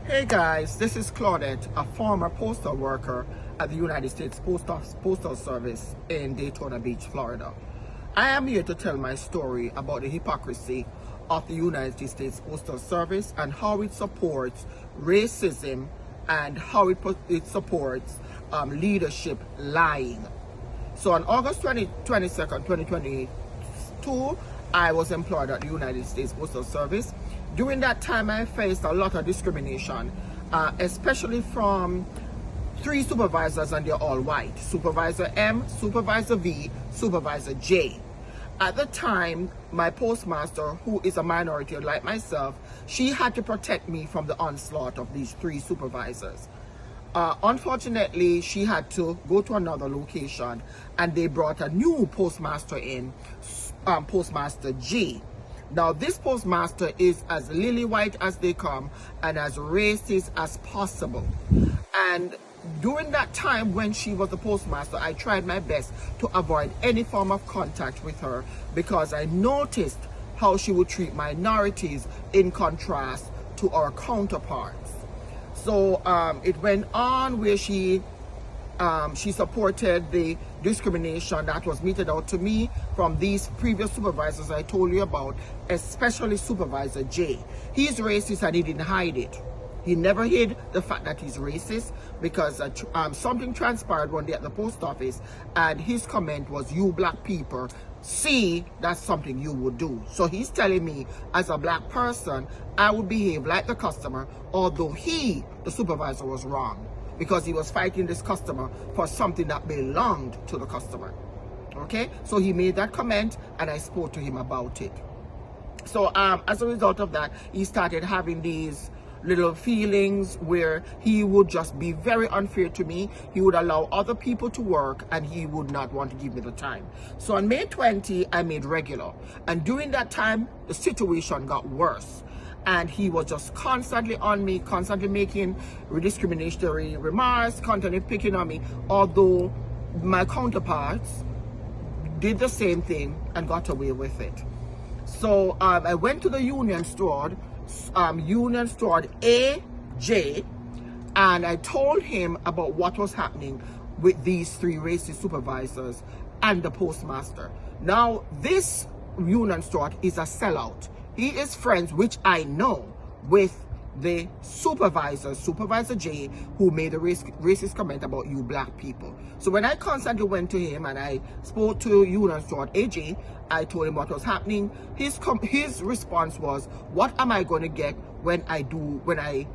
Hey guys, this is Claudette, a former postal worker at the United States Postal Service in Daytona Beach, Florida. I am here to tell my story about the hypocrisy of the United States Postal Service and how it supports racism and how it supports leadership lying. So on August 22nd, 2022, I was employed at the United States Postal Service. During that time, I faced a lot of discrimination, especially from three supervisors, and they're all white. Supervisor M, Supervisor V, Supervisor J. At the time, my postmaster, who is a minority like myself, she had to protect me from the onslaught of these three supervisors. Unfortunately, she had to go to another location, and they brought a new postmaster in, Postmaster G. Now, this postmaster is as lily white as they come and as racist as possible. And during that time when she was the postmaster, I tried my best to avoid any form of contact with her because I noticed how she would treat minorities in contrast to our counterparts. So it went on where she supported the discrimination that was meted out to me from these previous supervisors I told you about, especially Supervisor J. He's racist and he didn't hide it. He never hid the fact that he's racist because something transpired one day at the post office and his comment was, "You black people, see, that's something you would do." So he's telling me as a black person, I would behave like the customer, although he, the supervisor, was wrong, because he was fighting this customer for something that belonged to the customer. Okay, so he made that comment and I spoke to him about it. So as a result of that, he started having these little feelings where he would just be very unfair to me. He would allow other people to work and he would not want to give me the time. So on May 20, I made regular. And during that time, the situation got worse. And he was just constantly on me, constantly making discriminatory remarks, constantly picking on me, although my counterparts did the same thing and got away with it. So I went to the union store AJ, and I told him about what was happening with these three racist supervisors and the postmaster. Now, this union store is a sellout. He is friends, which I know, with the Supervisor J, who made a racist comment about you black people. So when I constantly went to him and I spoke to Union Store AJ, I told him what was happening. His response was, "What am I going to get when I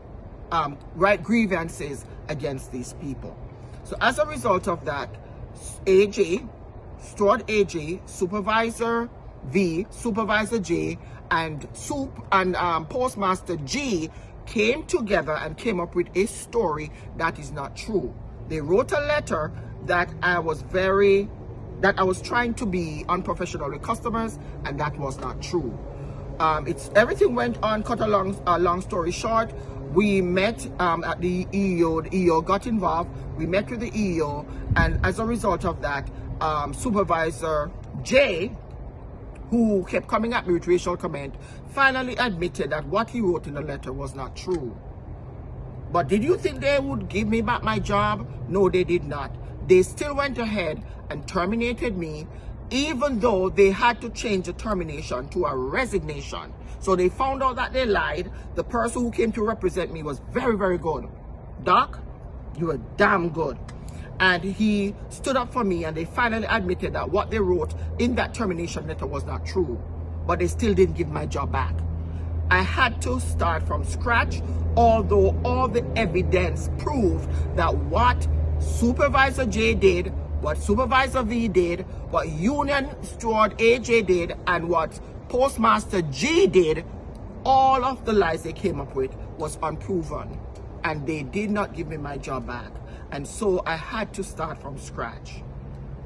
write grievances against these people?" So as a result of that, AJ, Store AJ, Supervisor V, Supervisor J, and Postmaster G came together and came up with a story that is not true. They wrote a letter that I was trying to be unprofessional with customers, and that was not true. Everything went on. Cut a long story short, we met at the EEO. The EEO got involved. We met with the EEO, and as a result of that, Supervisor J, who kept coming at me with racial comment, finally admitted that what he wrote in the letter was not true. But did you think they would give me back my job? No, they did not. They still went ahead and terminated me, even though they had to change the termination to a resignation. So they found out that they lied. The person who came to represent me was very, very good. "Doc, you were damn good." And he stood up for me, and they finally admitted that what they wrote in that termination letter was not true. But they still didn't give my job back. I had to start from scratch, although all the evidence proved that what Supervisor J did, what Supervisor V did, what Union Steward AJ did, and what Postmaster G did, all of the lies they came up with was unproven. And they did not give me my job back. And so I had to start from scratch.